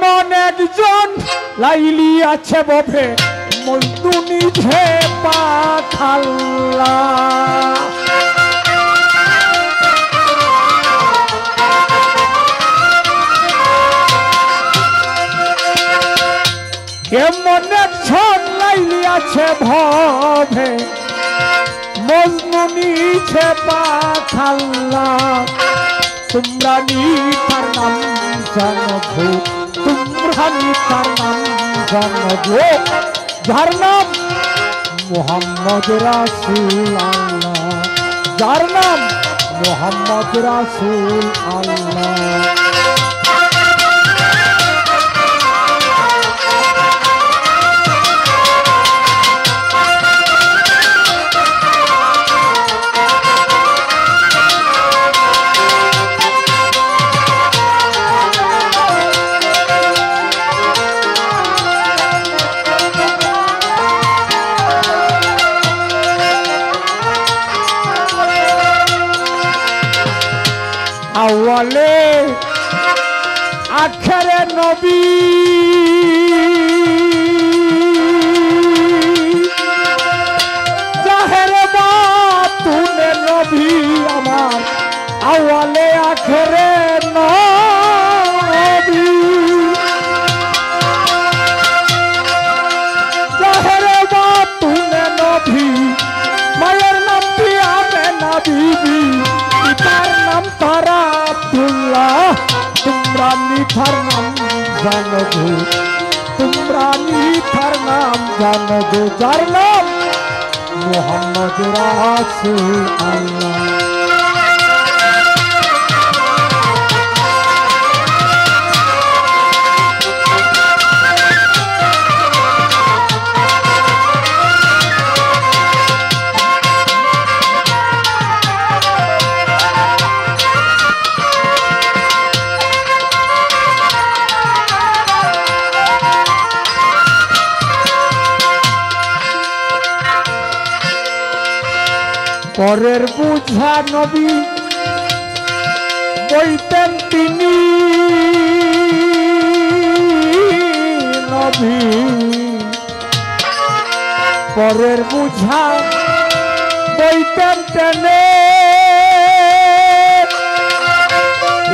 এমন একজন লাইলি আছে বভে মজনু নিজে পাঠাল্লা এমন একজন লাইলি আছে ভবে মজনু নিজে পাঠাল্লা তোমরা নিতার নাম জানবো তোমরা নিতার নাম জানবো যার নাম মুহাম্মদ রাসূল আল্লাহ যার নাম মুহাম্মদ রাসূল আল্লাহ আওয়ালে আখেরে নবী জাহেরে বাতুনে নবী আমার আওয়ালে আখেরে নবী জাহেরে বাতুনে নবী মায়ের নাম পিয়াবে না বিবি পিতার নাম তারা আব্দুল্লাহ তোমরা নিথার নাম জানবো তোমরা নিথার নাম জানবো যার নাম মুহাম্মদ রাসূল আল্লাহ পরের বুঝা নবী বইতেন তিনি নবী পরের বুঝা বইতেন টেনে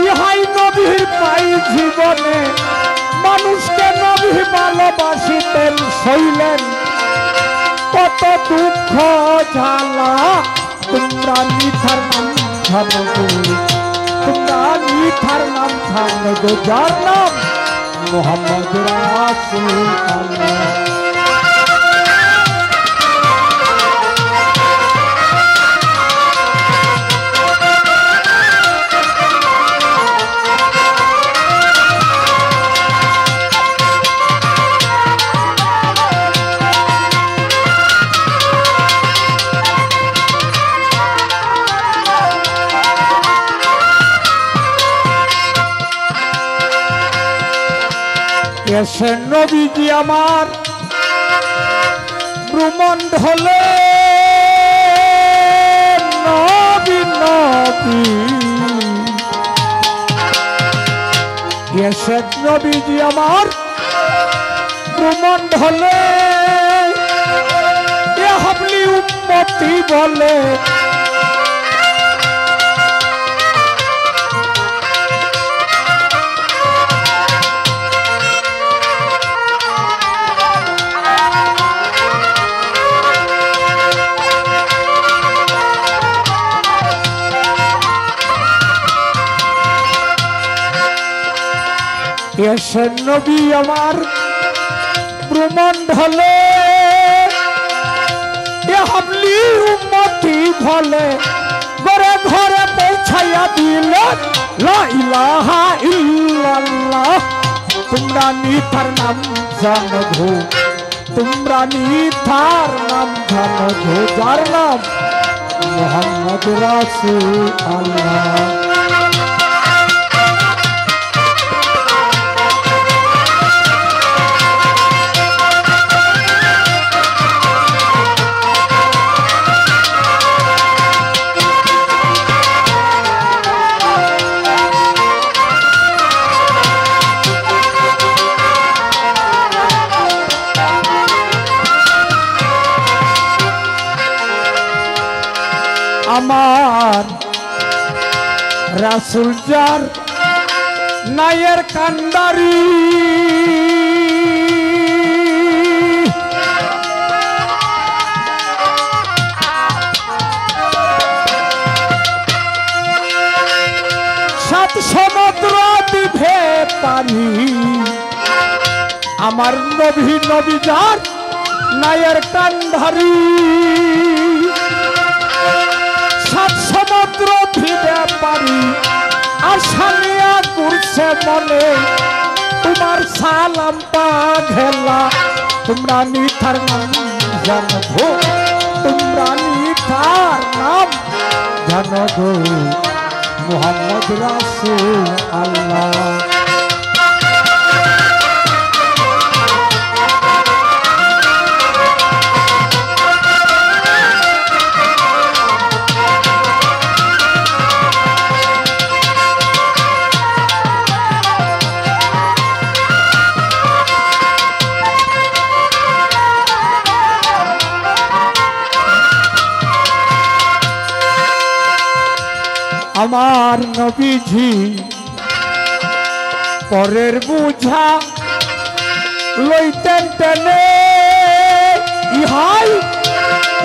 ইহাই নবীর পাই জীবনে মানুষকে নবী ভালোবাসিতেন সইলেন কত দুঃখ জ্বালা তোমরা নিথার নাম জানবো তোমরা নিথার নাম জানবো যার নাম মুহাম্মদ রাসূল আল্লাহ এসে নবীজি আমার ভ্রমণ্ডলে নবী নবী এসে নবীজি আমার ভ্রমণ্ডলে এ হাবলি উম্মতি বলে এসে নবী আমার ভ্রমণ্ডলে এ হাবলি উম্মতি বলে ঘরে ঘরে পৌঁছাইয়া দিলেন লা ইলাহা ইল্লাল্লাহ তোমরা নিথার নাম জানবো তোমরা নিথার নাম জানবো যার নাম মুহাম্মদ রাসূল আল্লাহ রাসূল যার নায়ের কান্ডারি সাত সমুদ্র দিভে পারি আমার নবী নবী যার নায়ের কান্ডারি সাত সমুদ্র দিভে পারি আশানিয়া করছে মনে তোমার সালাম পাঘেলা তোমরা নিথার নাম জানো তোমরা নিথার নাম জানো গো মুহাম্মদ রাসূল আল্লাহ আমার নবীজি পরের বুঝা লইতেন টেনে ইহাই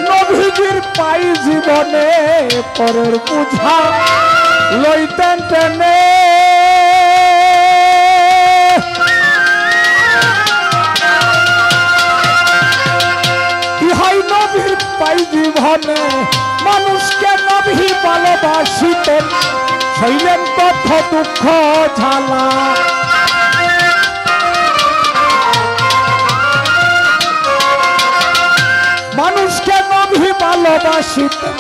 নবীজির পাই জীবনে পরের বুঝা লইতেন টেনে ইহাই নবীর পাই জীবনে মানুষকে নবী ভালোবাসিতেন শৈলেন কত দুঃখ ঝালা মানুষকে নবী ভালোবাসিতেন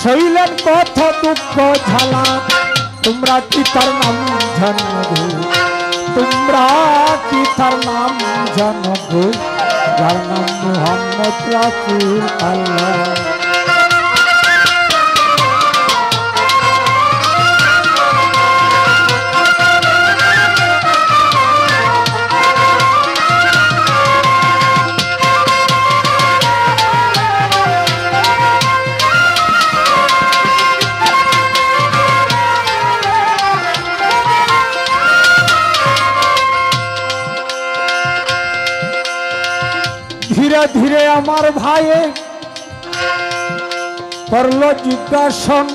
শৈলেন কত দুঃখ ঝালা তোমরা কি তার নাম জানো গো তোমরা কি তার নাম জানো গো যার নাম মুহাম্মদ রাসূল আল্লাহ ধীরে ধীরে আমার ভাইয়ে করলো জিজ্ঞাসন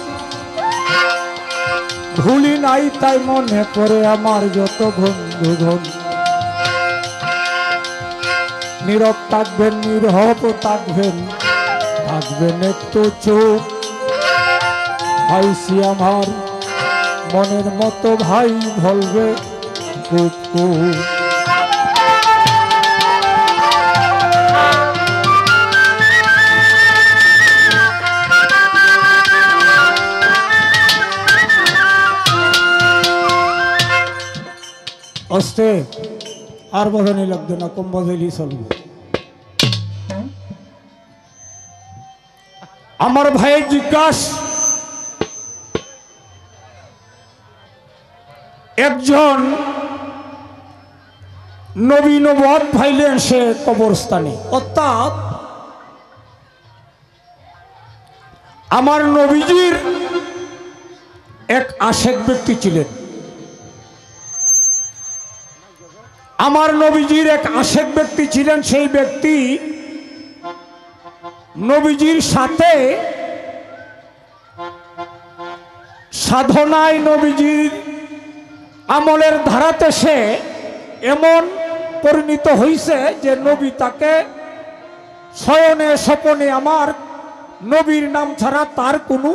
ভুলি নাই তাই মনে পড়ে আমার যত বন্ধুগণ নীরব থাকবেন নীরব থাকবেন থাকবেন একটু চোখ ভাইসি আমার মনের মতো ভাই বলবে খুব খুব আস্তে আর বাজানি লাগবে না কম বাজাইলেই চলবে আমার ভাইয়ের জিজ্ঞাসা একজন নবী নবুয়ত পাইলেন সে কবরস্থানে অর্থাৎ আমার নবীজির এক আশেক ব্যক্তি ছিলেন আমার নবীজির এক আশেক ব্যক্তি ছিলেন সেই ব্যক্তি নবীজির সাথে সাধনায় নবীজির আমলের ধারাতে সে এমন পরিণত হইছে যে নবী তাকে শয়নে স্বপনে আমার নবীর নাম ছাড়া তার কোনো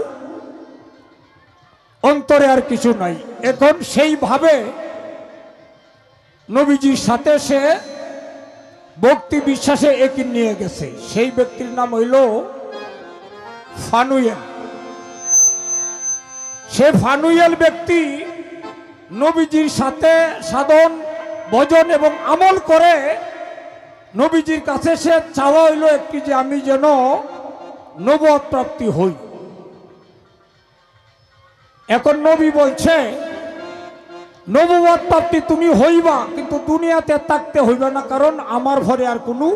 অন্তরে আর কিছু নাই এখন সেইভাবে নবীজির সাথে সে ভক্তি বিশ্বাসে একই নিয়ে গেছে সেই ব্যক্তির নাম হইল ফানুয়েল সে ফানুয়েল ব্যক্তি নবীজির সাথে সাধন ভজন এবং আমল করে নবীজির কাছে সে চাওয়া হইল একটি যে আমি যেন নবুয়ত প্রাপ্তি হই এখন নবী বলছে নবুয়ত প্রাপ্তি তুমি হইবা কিন্তু দুনিয়াতে থাকতে হইবা না কারণ আমার ঘরে আর কোনো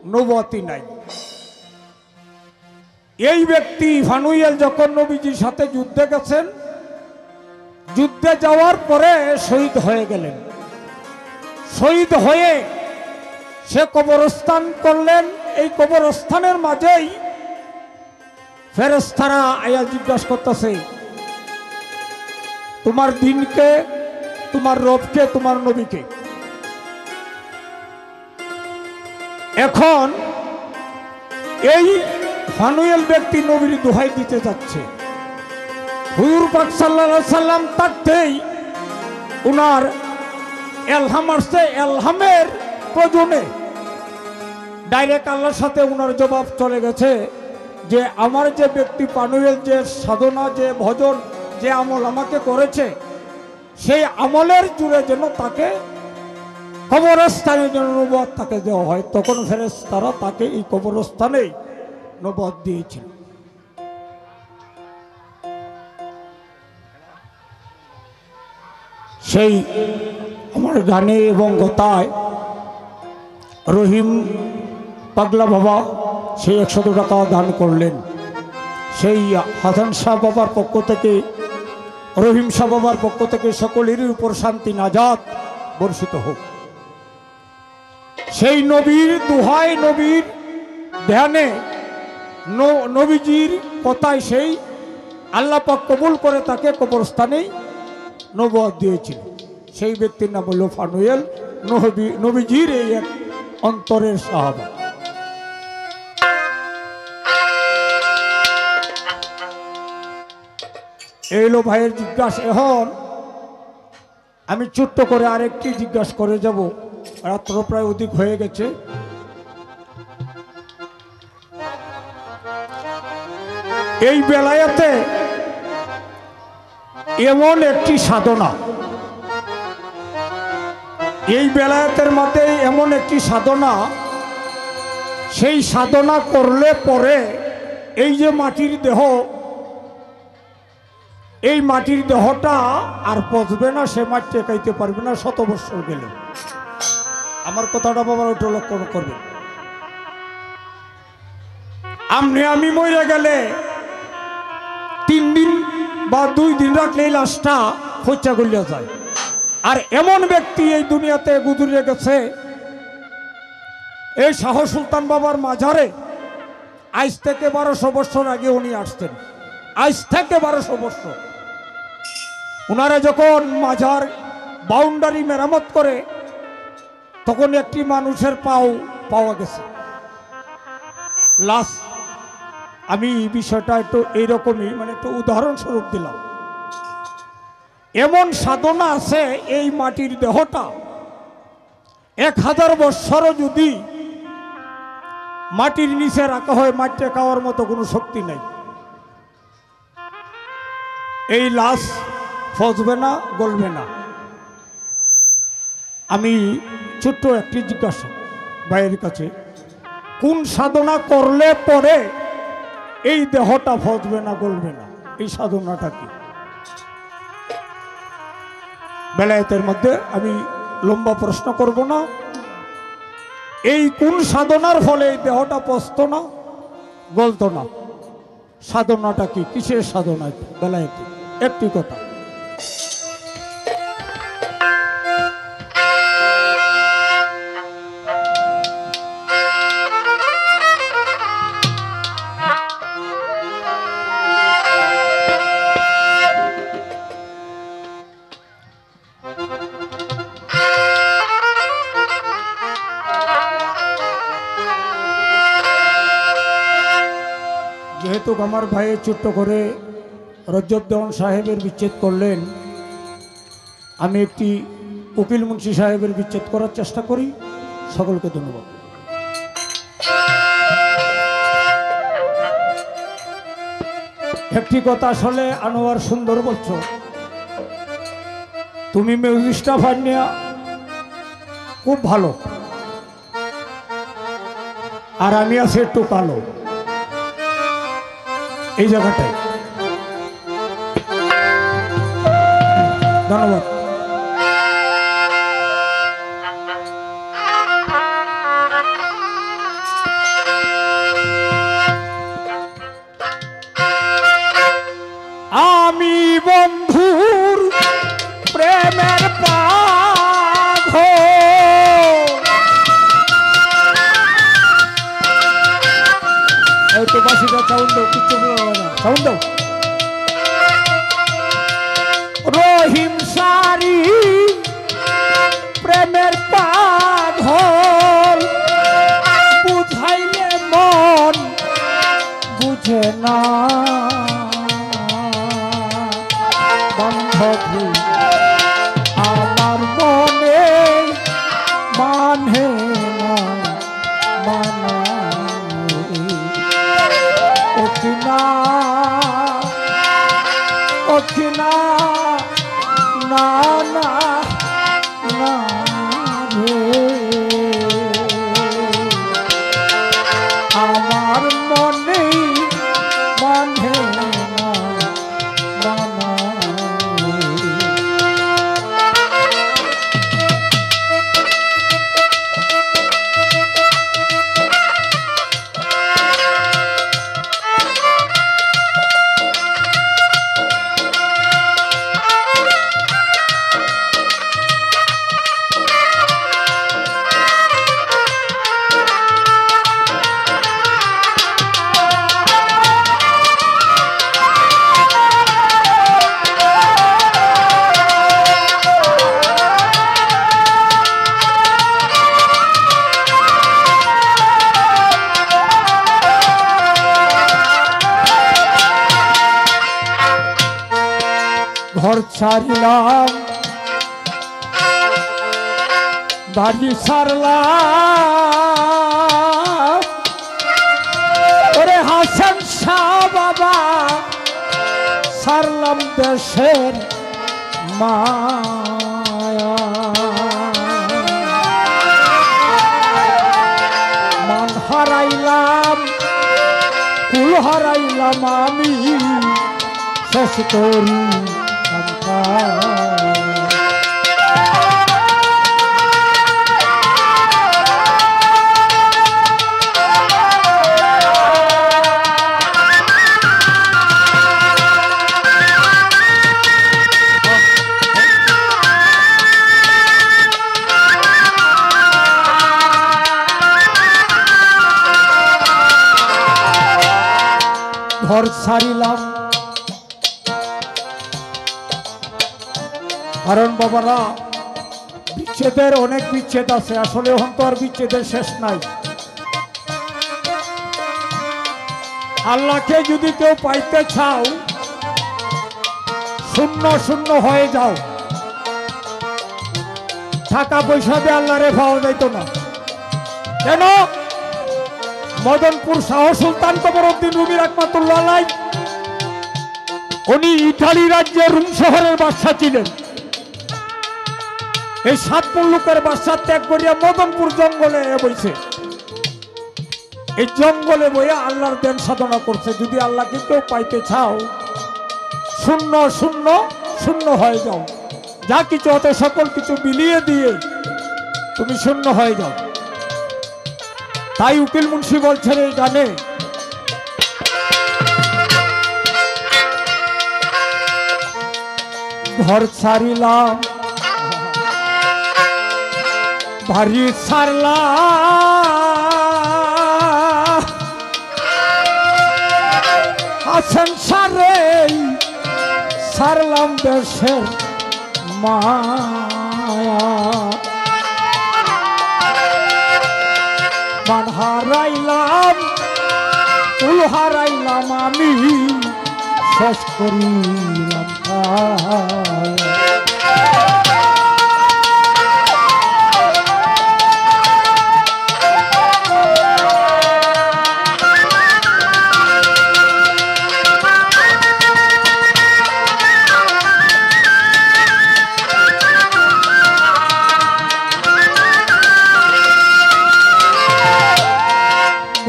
নবুয়তই নাই এই ব্যক্তি ফানুয়েল যখন নবীজির সাথে যুদ্ধে গেছেন যুদ্ধে যাওয়ার পরে শহীদ হয়ে গেলেন। শহীদ হয়ে সে কবরস্থান করলেন। এই কবরস্থানের মাঝেই ফেরেশতারা আয়া জিজ্ঞাসা করতেছে, তোমার দিনকে, তোমার রবকে, তোমার নবীকে। এখন এই ফানুয়েল ব্যক্তি নবীর দোহাই দিতে যাচ্ছে। হুজুর পাক সাল্লাল্লাহু আলাইহি সাল্লাম তাকতেই উনার এলহাম আসছে। এলহামের প্রয়োজনে ডাইরেক্ট আল্লাহর সাথে উনার জবাব চলে গেছে যে আমার যে ব্যক্তি ফানুয়েল যে সাধনা, যে ভজন, যে আমল আমাকে করেছে, সেই আমলের জুড়ে যেন তাকে কবরস্থানের জন্য নবুয়ত তাকে দেওয়া হয়। তখন ফেরেশতারা তাকে এই কবরস্থানেই নবুয়ত দিয়েছিল। সেই আমার গানে এবং গতায় রহিম পাগলা বাবা সেই 100 টাকা দান করলেন। সেই হাসান শাহ বাবার পক্ষ থেকে, রহিম শাহ বাবার পক্ষ থেকে সকলেরই উপর শান্তি নাজাত বর্ষিত হোক। সেই নবীর দোহাই, নবীর ধ্যানে, নবীজির কথায় সেই আল্লাহ পাক কবুল করে তাকে কবরস্থানেই নবুয়ত দিয়েছিল। সেই ব্যক্তির নাম হল ফানুয়েল, নবীজির এই এক অন্তরের সাহাবা। এইলো ভাইয়ের জিজ্ঞাসা। এখন আমি ছোট্ট করে আরেকটি জিজ্ঞাসা করে যাব, রাত্র প্রায় অধিক হয়ে গেছে। এই বেলায়েতে এমন একটি সাধনা, এই বেলায়েতের মধ্যে এমন একটি সাধনা, সেই সাধনা করলে পরে এই যে মাটির দেহ, এই মাটির দেহটা আর পচবে না, সে মাটি টেকাইতে পারবে না 100 বছর গেলে। আমার কথাটা বাবার ওটা লক্ষ্য করবে। আমি মরে গেলে 3 দিন বা 2 দিন রাখলে এই লাশটা খোঁচা গলিয়া যায়। আর এমন ব্যক্তি এই দুনিয়াতে গুজরে গেছে, এই শাহ সুলতান বাবার মাজারে আজ থেকে 1200 বছর আগে উনি আসতেন। আজ থেকে 1200 বছর ওনারা যখন মাজার বাউন্ডারি মেরামত করে, তখন একটি মানুষের পাও পাওয়া গেছে, লাশ। আমি বিষয়টা একটু এইরকমই, মানে একটু উদাহরণস্বরূপ দিলাম। এমন সাধনা আছে, এই মাটির দেহটা 1000 বৎসরও যদি মাটির নিচে রাখা হয়, মাটিতে খাওয়ার মতো কোনো শক্তি নাই। এই লাশ ফসবে না, গলবে না। আমি ছোট্ট একটি জিজ্ঞাসা ভাইয়ের কাছে, কোন সাধনা করলে পরে এই দেহটা ফসবে না, গলবে না? এই সাধনাটা কি? বেলায়েতের মধ্যে আমি লম্বা প্রশ্ন করব না। এই কোন সাধনার ফলে এই দেহটা পচতো না, গলতো না? সাধনাটা কি? কিসের সাধনা বেলায়েতে? একটি কথা, যেহেতু আমার ভাইয়ের ছোট্ট করে রজব দেওয়ান সাহেবের বিচ্ছেদ করলেন, আমি একটি উকিল মুন্সি সাহেবের বিচ্ছেদ করার চেষ্টা করি। সকলকে ধন্যবাদ। একটি কথা আসলে আনোয়ার সুন্দর বলছো, তুমি মিউজিকটা ফান্নিয়া খুব ভালো, আর আমি আছি একটু কালো এই জায়গাটায়। ধন্যবাদ। আমি বন্ধুর কিছু সাউন্ড দাও। রহিম সারি প্রেমের পাগল বুঝাইলে মন বুঝে না বান্ধবী আমার মনে মানে না মানা ওখিনা ওখিনা না না না রে আমার মনে মানে না মানা ঘর ছাড়িলাম বাড়ি ছাড়লাম ওরে হাসান শাহ বাবা ছাড়লাম দেশের মায়া মান হারাইলাম কুল হারাইলাম আমি শেষ করি ঘর ছাড়িলাম কারণ বাবারা বিচ্ছেদের অনেক বিচ্ছেদ আছে আসলে এখন তো আর বিচ্ছেদের শেষ নাই আল্লাহকে যদি কেউ পাইতে চাও শূন্য শূন্য হয়ে যাও টাকা পয়সা দিয়ে আল্লাহরে পাওয়া যাইতো না কেন মদনপুর শাহ সুলতান কমরউদ্দিন রুমি রাহমাতুল্লাহ আলাইহি উনি ইতালি রাজ্যের রুম শহরের বাদশা ছিলেন এই 7 মুলুকের বাদশা ত্যাগ করিয়া মদনপুর জঙ্গলে বইছে এই জঙ্গলে বইয়া আল্লাহর ধ্যান সাধনা করছে যদি আল্লাহকে কেউ পাইতে চাও শূন্য শূন্য শূন্য হয়ে যাও যা কিছু হতে সকল কিছু বিলিয়ে দিয়ে তুমি শূন্য হয়ে যাও তাই উকিল মুন্সি বলছেন এই গানে ঘর ছাড়িলাম বাড়ি ছাড়লাম হাসান সারে ছাড়লাম দেশের মায়া মান হারাইলাম কুল হারাইলাম আমি শেষ করিলাম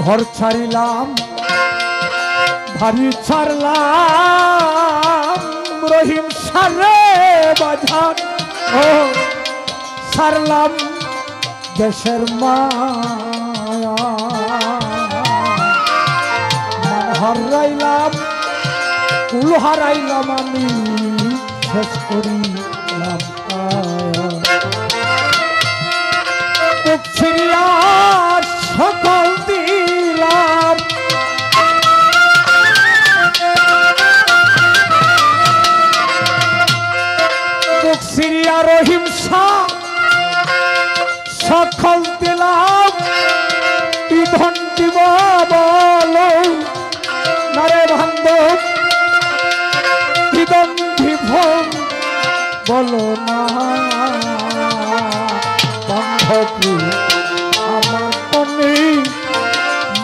ঘর ছাড়িলাম বাড়ি ছাড়লাম রহিম সারে বাজার ও ছাড়লাম দেশের মায়া মান হারাইলাম কুল হারাইলাম আমি শেষ করিলাম সকল দিলাম হলো না বান্ধবী আমার মনে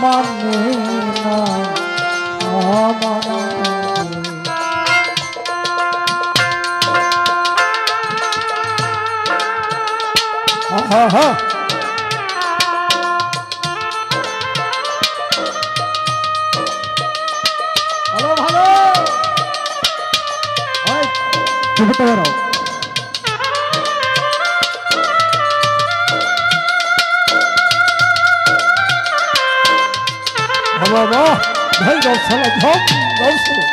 মানে না আমার হ্যাঁ ভালো ভালো চুপ করতে পারো বাবা ভাই গৌশালা ঝম গৌশালা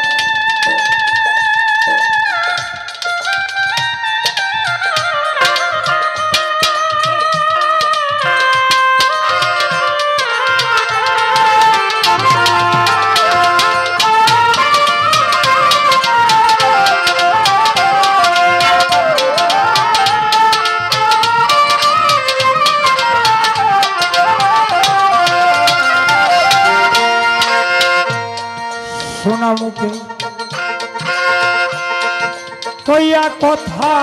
সোনা মুখে কইয়া কথা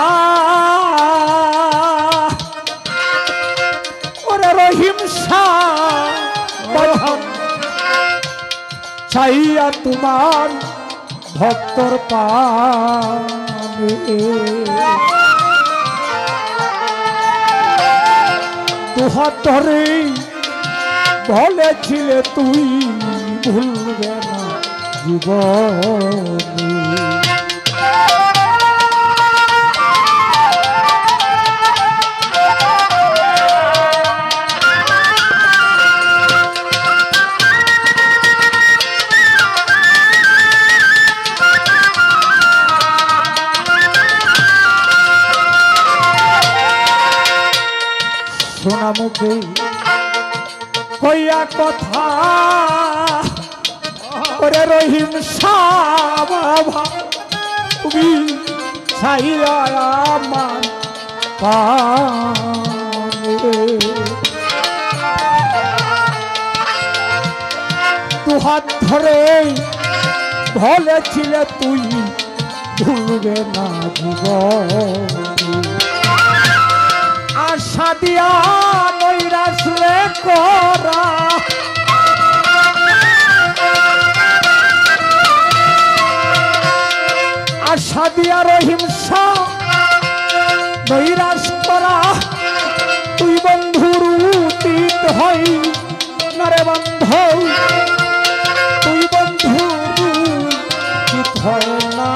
ওরে রহিম শাহ চাইয়া তোমার ভক্তর পানে দুহাত ধরে বলেছিলে তুই ভুলবে না জীবনী সোনা মুখে কইয়া কথা ওরে রহিম শাহ বাবা তুমি ছাইয়া আমার পানে দুহাত ধরে বলেছিলে তুই ভুলবে না জীবনী আশা দিয়া নৈরাশ্রে করা আশা দিয়া রহিম শাহ নৈরাশ করা তুই বন্ধুর উচিত হই না রে বন্ধু তুই বন্ধুর উচিত হয় না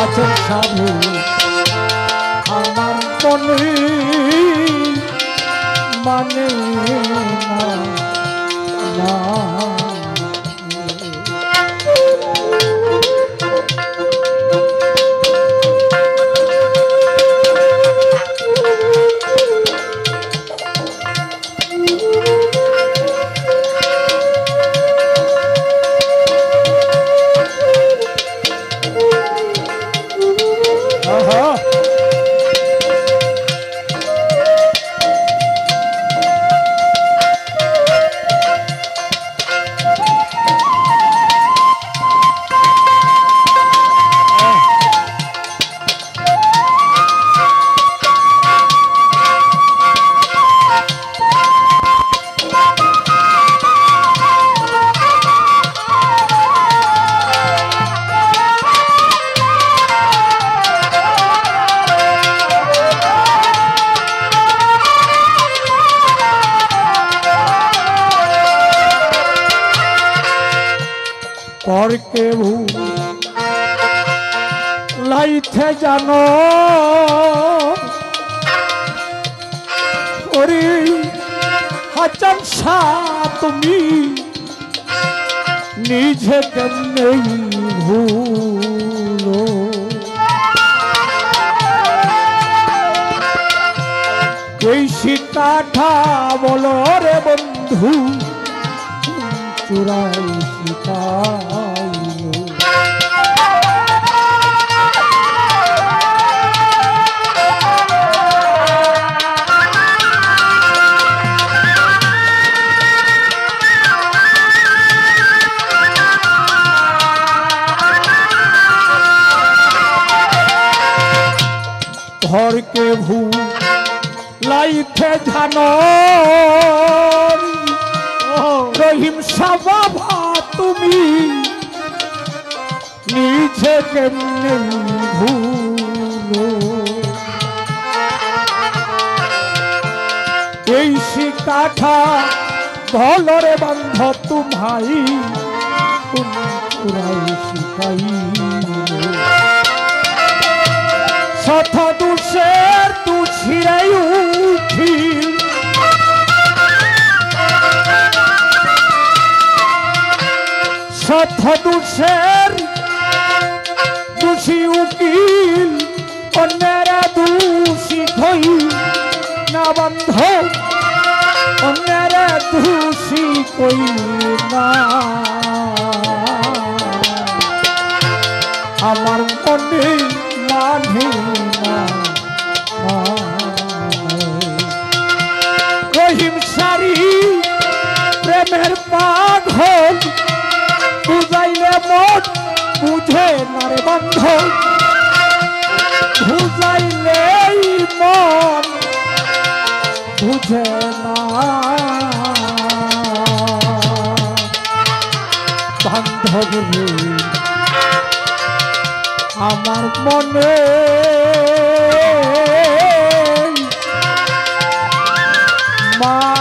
আছেন সাধু আমার মনে মানে না করকে লাইতে জানো ওরে হাজার শাহ তুমি নিজে কেমনে ভুলো এই শিকাঠা বলো রে বন্ধু চুরাই শিকাইলো ঘরকে ভুলাইতে জানো রহিম বাবা তুমি নিজে কেমনে ভুলো এই শিকাঠা ধলরে বান্ধ তুমাই পুরাই শিখাই শত দুষের তুছিরাই উঠিল শত দুষের দোষী উকিল অন্যেরা দোষী হই না বন্ধ অন্যেরা দোষী কই না আমার মনে মানে না রহিম সারি প্রেমের পাগল বুঝাইলে মন বুঝে না রে বন্ধ বুঝাইলে মন বুঝে না বান্ধব রে আমার মনে মা